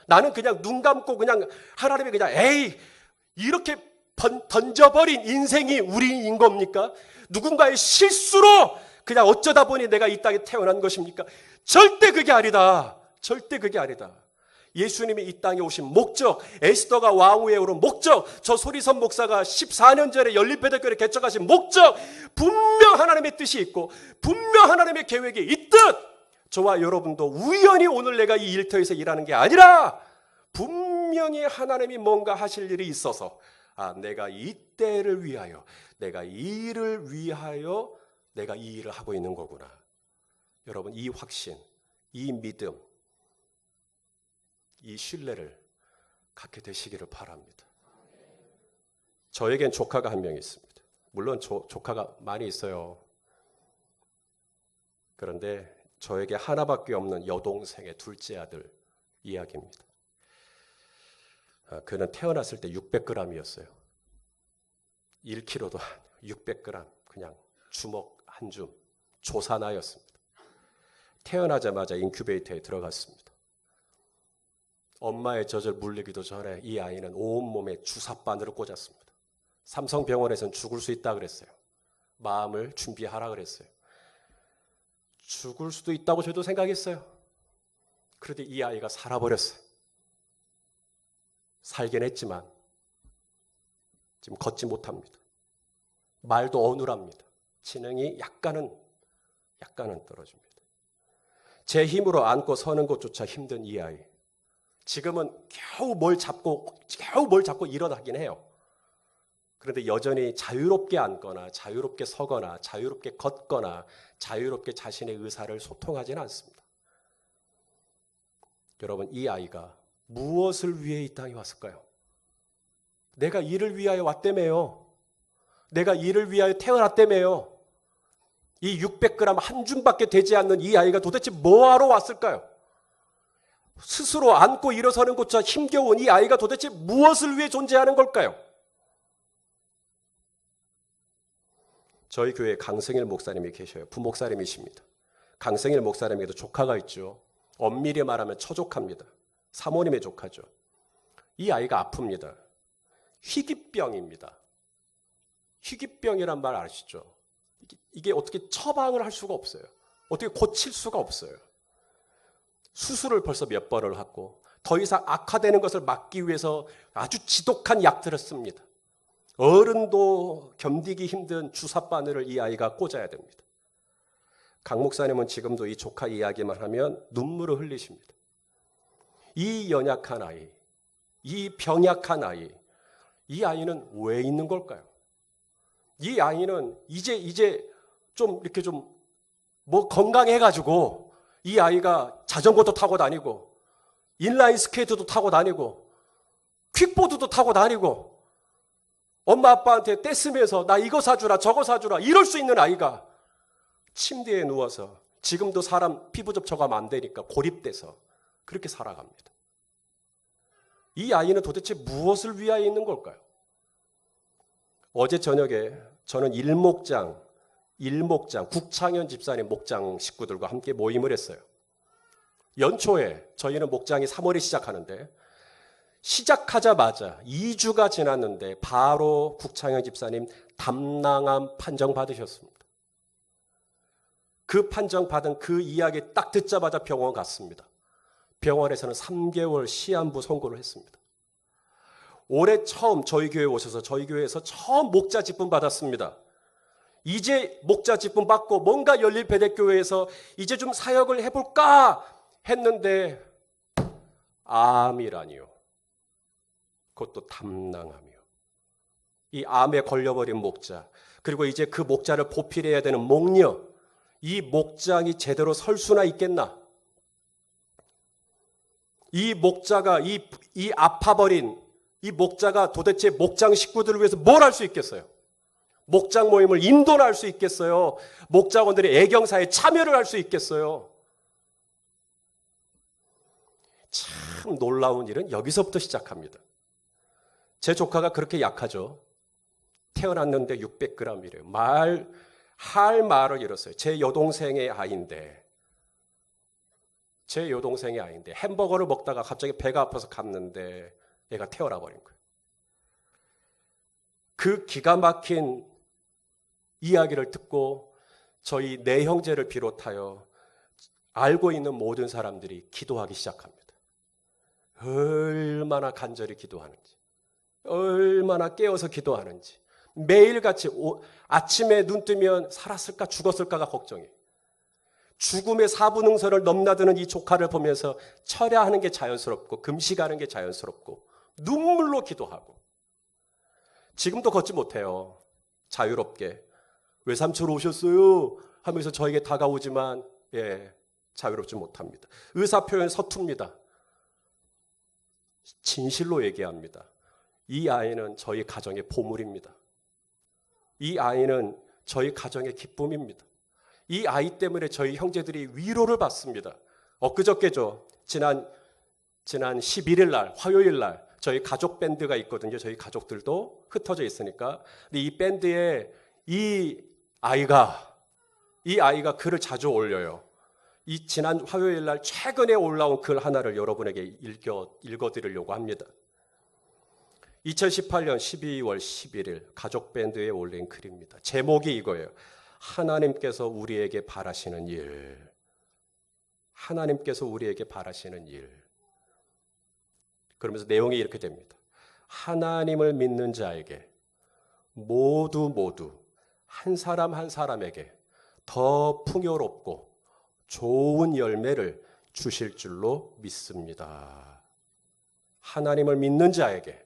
[SPEAKER 1] 나는 그냥 눈 감고 그냥 하나님이 그냥 에이 이렇게 던져버린 인생이 우리인 겁니까? 누군가의 실수로 그냥 어쩌다 보니 내가 이 땅에 태어난 것입니까? 절대 그게 아니다. 절대 그게 아니다. 예수님이 이 땅에 오신 목적, 에스더가 왕위에 오른 목적, 저 소리선 목사가 14년 전에 연립배대교를 개척하신 목적, 분명 하나님의 뜻이 있고 분명 하나님의 계획이 있듯 저와 여러분도 우연히 오늘 내가 이 일터에서 일하는 게 아니라 분명히 하나님이 뭔가 하실 일이 있어서 내가 이 때를 위하여, 내가 이 일을 위하여 내가 이 일을 하고 있는 거구나. 여러분, 이 확신, 이 믿음, 이 신뢰를 갖게 되시기를 바랍니다. 저에겐 조카가 한 명 있습니다. 물론 조카가 많이 있어요. 그런데 저에게 하나밖에 없는 여동생의 둘째 아들 이야기입니다. 그는 태어났을 때 600g이었어요. 1kg도 600g, 그냥 주먹 한 줌, 조사나였습니다. 태어나자마자 인큐베이터에 들어갔습니다. 엄마의 젖을 물리기도 전에 이 아이는 온몸에 주사바늘을 꽂았습니다. 삼성병원에서는 죽을 수 있다 그랬어요. 마음을 준비하라 그랬어요. 죽을 수도 있다고 저도 생각했어요. 그런데 이 아이가 살아버렸어요. 살긴 했지만 지금 걷지 못합니다. 말도 어눌합니다. 지능이 약간은 떨어집니다. 제 힘으로 앉고 서는 것조차 힘든 이 아이. 지금은 겨우 뭘 잡고 일어나긴 해요. 그런데 여전히 자유롭게 앉거나 자유롭게 서거나 자유롭게 걷거나 자유롭게 자신의 의사를 소통하지는 않습니다. 여러분, 이 아이가 무엇을 위해 이 땅에 왔을까요? 내가 이를 위하여 왔다며요. 내가 이를 위하여 태어났다며요. 이 600g 한 줌밖에 되지 않는 이 아이가 도대체 뭐하러 왔을까요? 스스로 앉고 일어서는 것조차 힘겨운 이 아이가 도대체 무엇을 위해 존재하는 걸까요? 저희 교회에 강승일 목사님이 계셔요. 부목사님이십니다. 강승일 목사님에게도 조카가 있죠. 엄밀히 말하면 처조카입니다. 사모님의 조카죠. 이 아이가 아픕니다. 희귀병입니다. 희귀병이란 말 아시죠? 이게 어떻게 처방을 할 수가 없어요. 어떻게 고칠 수가 없어요. 수술을 벌써 몇 번을 하고 더 이상 악화되는 것을 막기 위해서 아주 지독한 약들을 씁니다. 어른도 견디기 힘든 주사바늘을 이 아이가 꽂아야 됩니다. 강 목사님은 지금도 이 조카 이야기만 하면 눈물을 흘리십니다. 이 연약한 아이, 이 병약한 아이, 이 아이는 왜 있는 걸까요? 이 아이는 이제 좀 이렇게 좀 뭐 건강해가지고 이 아이가 자전거도 타고 다니고 인라인 스케이트도 타고 다니고 퀵보드도 타고 다니고 엄마 아빠한테 떼쓰면서 나 이거 사주라 저거 사주라 이럴 수 있는 아이가 침대에 누워서 지금도 사람 피부 접촉하면 안 되니까 고립돼서 그렇게 살아갑니다. 이 아이는 도대체 무엇을 위하여 있는 걸까요? 어제 저녁에 저는 일목장 국창현 집사님 목장 식구들과 함께 모임을 했어요. 연초에 저희는 목장이 3월에 시작하는데 시작하자마자 2주가 지났는데 바로 국창현 집사님 담낭암 판정 받으셨습니다. 그 판정 받은 그 이야기 딱 듣자마자 병원 갔습니다. 병원에서는 3개월 시한부 선고를 했습니다. 올해 처음 저희 교회에 오셔서 저희 교회에서 처음 목자 직분 받았습니다. 이제 목자 직분 받고 뭔가 열릴배대교회에서 이제 좀 사역을 해볼까 했는데 암이라니요. 그것도 담낭암이요. 이 암에 걸려버린 목자, 그리고 이제 그 목자를 보필해야 되는 목녀, 이 목장이 제대로 설 수나 있겠나? 이 목자가 이 아파버린 이 목자가 도대체 목장 식구들을 위해서 뭘 할 수 있겠어요? 목장 모임을 인도를 할 수 있겠어요? 목장원들의 애경사에 참여를 할 수 있겠어요? 참 놀라운 일은 여기서부터 시작합니다. 제 조카가 그렇게 약하죠. 태어났는데 600g이래요. 할 말을 잃었어요. 제 여동생의 아이인데 햄버거를 먹다가 갑자기 배가 아파서 갔는데 얘가 태어나 버린 거예요. 그 기가 막힌 이야기를 듣고 저희 네 형제를 비롯하여 알고 있는 모든 사람들이 기도하기 시작합니다. 얼마나 간절히 기도하는지, 얼마나 깨어서 기도하는지, 매일같이 아침에 눈 뜨면 살았을까 죽었을까가 걱정이에요. 죽음의 사분응선을 넘나드는 이 조카를 보면서 철야하는 게 자연스럽고 금식하는 게 자연스럽고 눈물로 기도하고, 지금도 걷지 못해요. 자유롭게 외삼촌 오셨어요 하면서 저에게 다가오지만 자유롭지 못합니다. 의사표현 서툽니다. 진실로 얘기합니다. 이 아이는 저희 가정의 보물입니다. 이 아이는 저희 가정의 기쁨입니다. 이 아이 때문에 저희 형제들이 위로를 받습니다. 엊그저께죠. 지난 11일 날, 화요일 날 저희 가족 밴드가 있거든요. 저희 가족들도 흩어져 있으니까. 근데 이 밴드에 이 아이가 글을 자주 올려요. 이 지난 화요일 날 최근에 올라온 글 하나를 여러분에게 읽어드리려고 합니다. 2018년 12월 11일 가족 밴드에 올린 글입니다. 제목이 이거예요. 하나님께서 우리에게 바라시는 일. 하나님께서 우리에게 바라시는 일. 그러면서 내용이 이렇게 됩니다. 하나님을 믿는 자에게 모두 한 사람 한 사람에게 더 풍요롭고 좋은 열매를 주실 줄로 믿습니다. 하나님을 믿는 자에게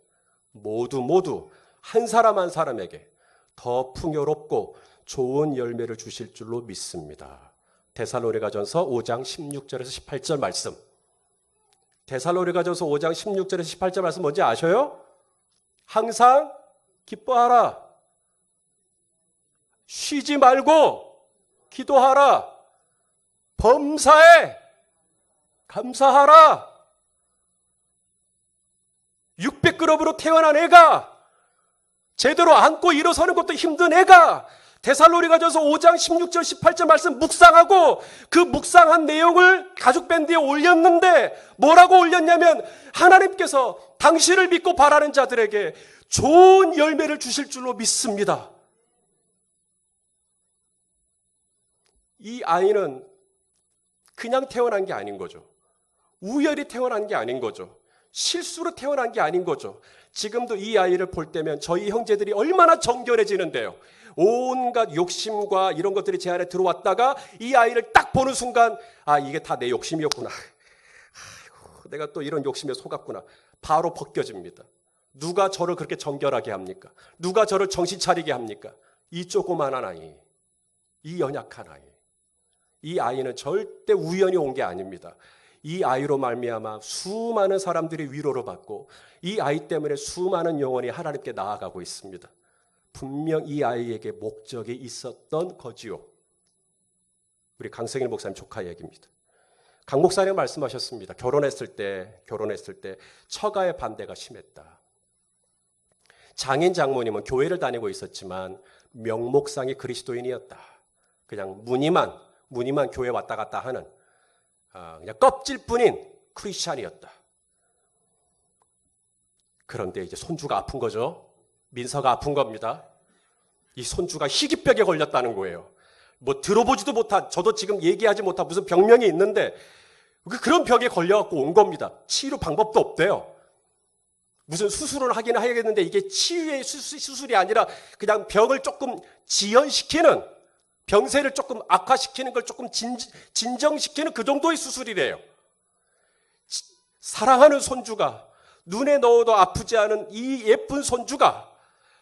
[SPEAKER 1] 모두 한 사람 한 사람에게 더 풍요롭고 좋은 열매를 주실 줄로 믿습니다. 데살로니가전서 5장 16절에서 18절 말씀. 데살로니가전서 5장 16절에서 18절 말씀 뭔지 아셔요? 항상 기뻐하라. 쉬지 말고 기도하라. 범사에 감사하라. 600g으로 태어난 애가 제대로 앉고 일어서는 것도 힘든 애가 데살로니가전서 5장 16절 18절 말씀 묵상하고 그 묵상한 내용을 가족 밴드에 올렸는데 뭐라고 올렸냐면 하나님께서 당신을 믿고 바라는 자들에게 좋은 열매를 주실 줄로 믿습니다. 이 아이는 그냥 태어난 게 아닌 거죠. 우연히 태어난 게 아닌 거죠. 실수로 태어난 게 아닌 거죠. 지금도 이 아이를 볼 때면 저희 형제들이 얼마나 정결해지는데요. 온갖 욕심과 이런 것들이 제 안에 들어왔다가 이 아이를 딱 보는 순간 이게 다 내 욕심이었구나. 아이고, 내가 또 이런 욕심에 속았구나. 바로 벗겨집니다. 누가 저를 그렇게 정결하게 합니까? 누가 저를 정신 차리게 합니까? 이 조그만한 아이, 이 연약한 아이. 이 아이는 절대 우연히 온 게 아닙니다. 이 아이로 말미암아 수많은 사람들이 위로를 받고 이 아이 때문에 수많은 영혼이 하나님께 나아가고 있습니다. 분명 이 아이에게 목적이 있었던 거지요. 우리 강승일 목사님 조카 얘기입니다. 강 목사님 말씀하셨습니다. 결혼했을 때 처가의 반대가 심했다. 장인 장모님은 교회를 다니고 있었지만 명목상의 그리스도인이었다. 그냥 무늬만 교회 왔다 갔다 하는 그냥 껍질뿐인 크리스찬이었다. 그런데 이제 손주가 아픈 거죠. 민서가 아픈 겁니다. 이 손주가 희귀병에 걸렸다는 거예요. 뭐 들어보지도 못한, 저도 지금 얘기하지 못한 무슨 병명이 있는데 그런 병에 걸려갖고 온 겁니다. 치료 방법도 없대요. 무슨 수술을 하긴 해야겠는데 이게 치유의 수술이 아니라 그냥 병을 조금 지연시키는, 병세를 조금 악화시키는 걸 조금 진정시키는 그 정도의 수술이래요. 사랑하는 손주가, 눈에 넣어도 아프지 않은 이 예쁜 손주가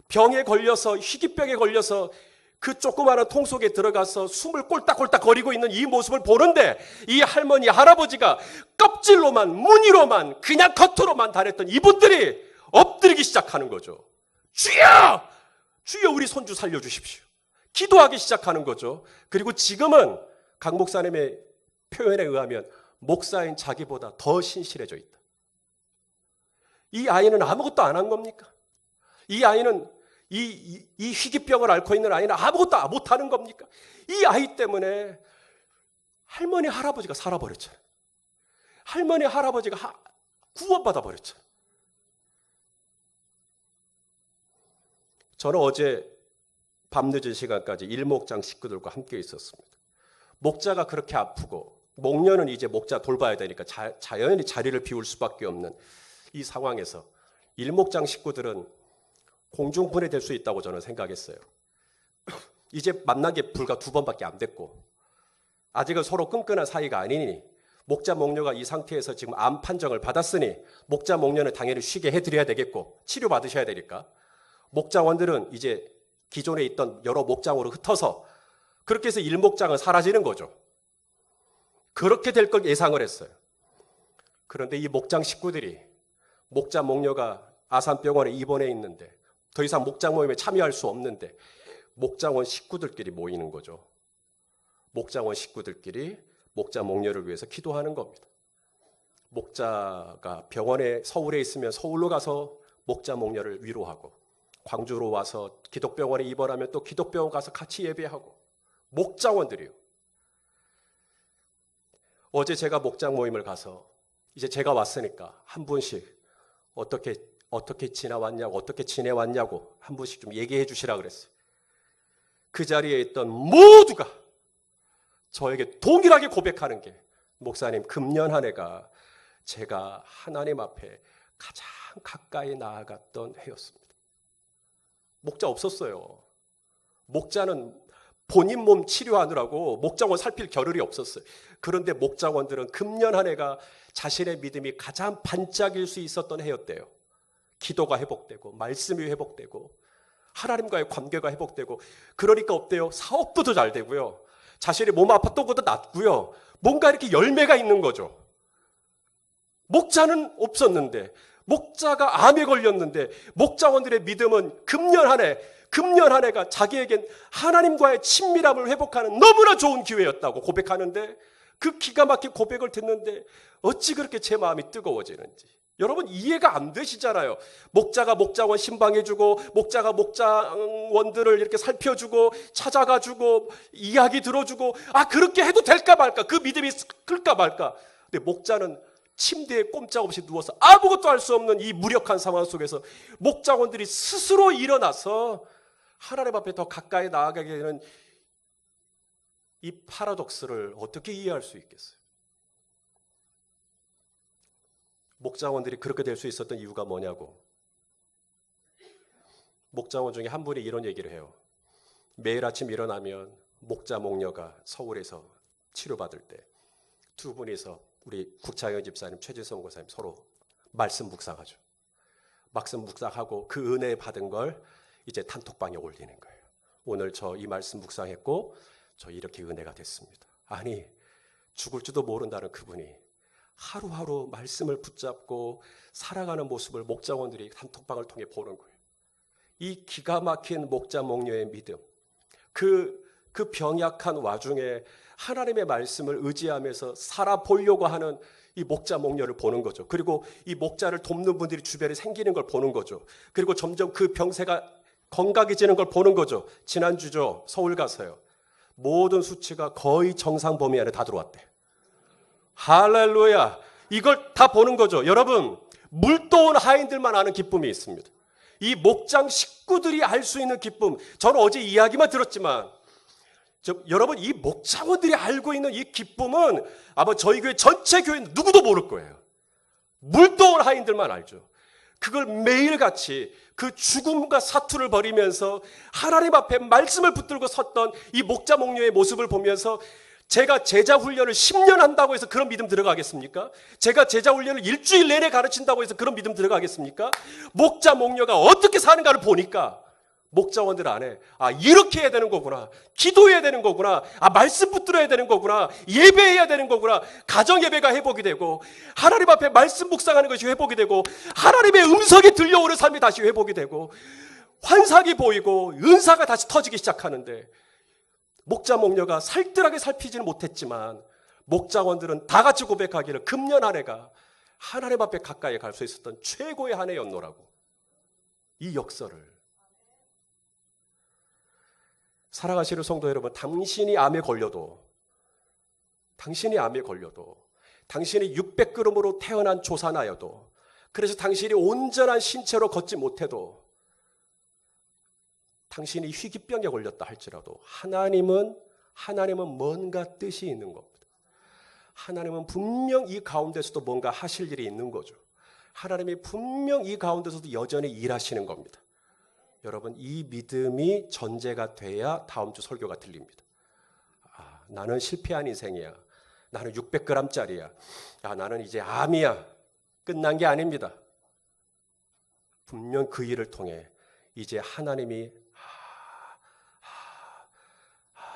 [SPEAKER 1] 병에 걸려서, 희귀병에 걸려서 그 조그마한 통 속에 들어가서 숨을 꼴딱꼴딱 거리고 있는 이 모습을 보는데 이 할머니, 할아버지가 껍질로만, 무늬로만, 그냥 겉으로만 다녔던 이분들이 엎드리기 시작하는 거죠. 주여! 주여 우리 손주 살려주십시오. 기도하기 시작하는 거죠. 그리고 지금은 강 목사님의 표현에 의하면 목사인 자기보다 더 신실해져 있다. 이 아이는 아무것도 안 한 겁니까? 이 아이는 이 희귀병을 앓고 있는 아이는 아무것도 못하는 겁니까? 이 아이 때문에 할머니, 할아버지가 살아버렸잖아요. 할머니, 할아버지가 구원받아 버렸잖아요. 저는 어제 밤늦은 시간까지 일목장 식구들과 함께 있었습니다. 목자가 그렇게 아프고 목녀는 이제 목자 돌봐야 되니까 자연히 자리를 비울 수밖에 없는 이 상황에서 일목장 식구들은 공중분해될 수 있다고 저는 생각했어요. 이제 만난 게 불과 2번밖에 안 됐고 아직은 서로 끈끈한 사이가 아니니 목자 목녀가 이 상태에서 지금 암 판정을 받았으니 목자 목녀는 당연히 쉬게 해드려야 되겠고 치료받으셔야 되니까 목장원들은 이제 기존에 있던 여러 목장으로 흩어서 그렇게 해서 일목장은 사라지는 거죠. 그렇게 될 걸 예상을 했어요. 그런데 이 목장 식구들이 목자 목녀가 아산병원에 입원해 있는데 더 이상 목장 모임에 참여할 수 없는데 목장원 식구들끼리 모이는 거죠. 목장원 식구들끼리 목자 목녀를 위해서 기도하는 겁니다. 목자가 병원에 서울에 있으면 서울로 가서 목자 목녀를 위로하고 광주로 와서 기독병원에 입원하면 또 기독병원 가서 같이 예배하고 목장원들이요. 어제 제가 목장 모임을 가서 이제 제가 왔으니까 한 분씩 어떻게 지나왔냐고 어떻게 지내왔냐고 한 분씩 좀 얘기해 주시라 그랬어요. 그 자리에 있던 모두가 저에게 동일하게 고백하는 게 목사님 금년 한 해가 제가 하나님 앞에 가장 가까이 나아갔던 해였습니다. 목자 없었어요. 목자는 본인 몸 치료하느라고 목장원 살필 겨를이 없었어요. 그런데 목장원들은 금년 한 해가 자신의 믿음이 가장 반짝일 수 있었던 해였대요. 기도가 회복되고 말씀이 회복되고 하나님과의 관계가 회복되고 그러니까 어때요? 사업도 더 잘 되고요. 자신이 몸 아팠던 것도 낫고요. 뭔가 이렇게 열매가 있는 거죠. 목자는 없었는데 목자가 암에 걸렸는데 목자원들의 믿음은 금년 한 해가 자기에겐 하나님과의 친밀함을 회복하는 너무나 좋은 기회였다고 고백하는데 그 기가 막힌 고백을 듣는데 어찌 그렇게 제 마음이 뜨거워지는지 여러분 이해가 안 되시잖아요. 목자가 목자원 신방해주고 목자가 목자원들을 이렇게 살펴주고 찾아가주고 이야기 들어주고 그렇게 해도 될까 말까 그 믿음이 클까 말까. 근데 목자는 침대에 꼼짝없이 누워서 아무것도 할 수 없는 이 무력한 상황 속에서 목자원들이 스스로 일어나서 하나님 앞에 더 가까이 나아가게 되는 이 파라독스를 어떻게 이해할 수 있겠어요? 목자원들이 그렇게 될 수 있었던 이유가 뭐냐고. 목자원 중에 한 분이 이런 얘기를 해요. 매일 아침 일어나면 목자 목녀가 서울에서 치료받을 때 두 분이서 우리 국차영 집사님, 최지성 목사님 서로 말씀 묵상하죠. 말씀 묵상하고 그 은혜 받은 걸 이제 단톡방에 올리는 거예요. 오늘 저 이 말씀 묵상했고 저 이렇게 은혜가 됐습니다. 아니 죽을지도 모른다는 그분이 하루하루 말씀을 붙잡고 살아가는 모습을 목자원들이 단톡방을 통해 보는 거예요. 이 기가 막힌 목자 목녀의 믿음, 그 병약한 와중에 하나님의 말씀을 의지하면서 살아보려고 하는 이 목자 목녀를 보는 거죠. 그리고 이 목자를 돕는 분들이 주변에 생기는 걸 보는 거죠. 그리고 점점 그 병세가 건강해지는 걸 보는 거죠. 지난주죠. 서울 가서요. 모든 수치가 거의 정상 범위 안에 다 들어왔대. 할렐루야. 이걸 다 보는 거죠. 여러분, 물도온 하인들만 아는 기쁨이 있습니다. 이 목장 식구들이 알 수 있는 기쁨. 저는 어제 이야기만 들었지만 여러분 이 목장원들이 알고 있는 이 기쁨은 아마 저희 교회 전체 교회는 누구도 모를 거예요. 물도온 하인들만 알죠. 그걸 매일같이 그 죽음과 사투를 벌이면서 하나님 앞에 말씀을 붙들고 섰던 이 목자 목녀의 모습을 보면서 제가 제자 훈련을 10년 한다고 해서 그런 믿음 들어가겠습니까? 제가 제자 훈련을 일주일 내내 가르친다고 해서 그런 믿음 들어가겠습니까? 목자 목녀가 어떻게 사는가를 보니까 목자원들 안에 이렇게 해야 되는 거구나. 기도해야 되는 거구나. 말씀 붙들어야 되는 거구나. 예배해야 되는 거구나. 가정 예배가 회복이 되고 하나님 앞에 말씀 묵상하는 것이 회복이 되고 하나님의 음성이 들려오는 삶이 다시 회복이 되고 환상이 보이고 은사가 다시 터지기 시작하는데 목자 목녀가 살뜰하게 살피지는 못했지만 목자원들은 다 같이 고백하기를 금년 한 해가 하나님 앞에 가까이 갈 수 있었던 최고의 한 해였노라고. 이 역설을 살아가시는 성도 여러분, 당신이 암에 걸려도 당신이 600g으로 태어난 조사나여도 그래서 당신이 온전한 신체로 걷지 못해도 당신이 희귀병에 걸렸다 할지라도 하나님은 뭔가 뜻이 있는 겁니다. 하나님은 분명 이 가운데서도 뭔가 하실 일이 있는 거죠. 하나님이 분명 이 가운데서도 여전히 일하시는 겁니다. 여러분, 이 믿음이 전제가 돼야 다음 주 설교가 들립니다. 나는 실패한 인생이야. 나는 600g짜리야. 나는 이제 암이야. 끝난 게 아닙니다. 분명 그 일을 통해 이제 하나님이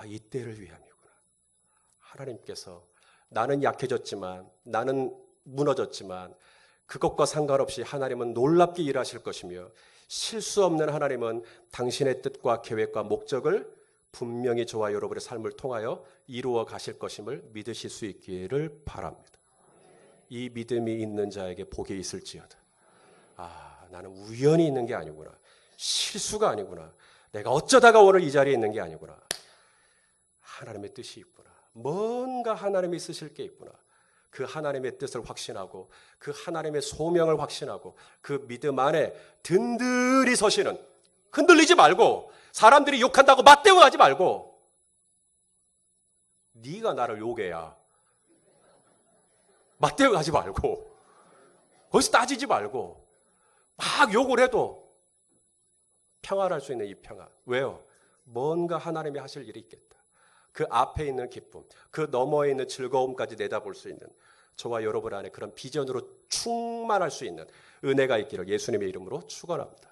[SPEAKER 1] 이때를 위함이구나. 하나님께서 나는 약해졌지만, 나는 무너졌지만 그것과 상관없이 하나님은 놀랍게 일하실 것이며, 실수 없는 하나님은 당신의 뜻과 계획과 목적을 분명히 저와 여러분의 삶을 통하여 이루어 가실 것임을 믿으실 수 있기를 바랍니다. 이 믿음이 있는 자에게 복이 있을지어다. 나는 우연히 있는 게 아니구나. 실수가 아니구나. 내가 어쩌다가 오늘 이 자리에 있는 게 아니구나. 하나님의 뜻이 있구나. 뭔가 하나님이 있으실 게 있구나. 그 하나님의 뜻을 확신하고 그 하나님의 소명을 확신하고 그 믿음 안에 든든히 서시는, 흔들리지 말고 사람들이 욕한다고 맞대고 가지 말고, 네가 나를 욕해야 맞대고 가지 말고, 거기서 따지지 말고 막 욕을 해도 평안할 수 있는 이 평안. 왜요? 뭔가 하나님이 하실 일이 있겠다. 그 앞에 있는 기쁨, 그 너머에 있는 즐거움까지 내다볼 수 있는 저와 여러분 안에 그런 비전으로 충만할 수 있는 은혜가 있기를 예수님의 이름으로 축원합니다.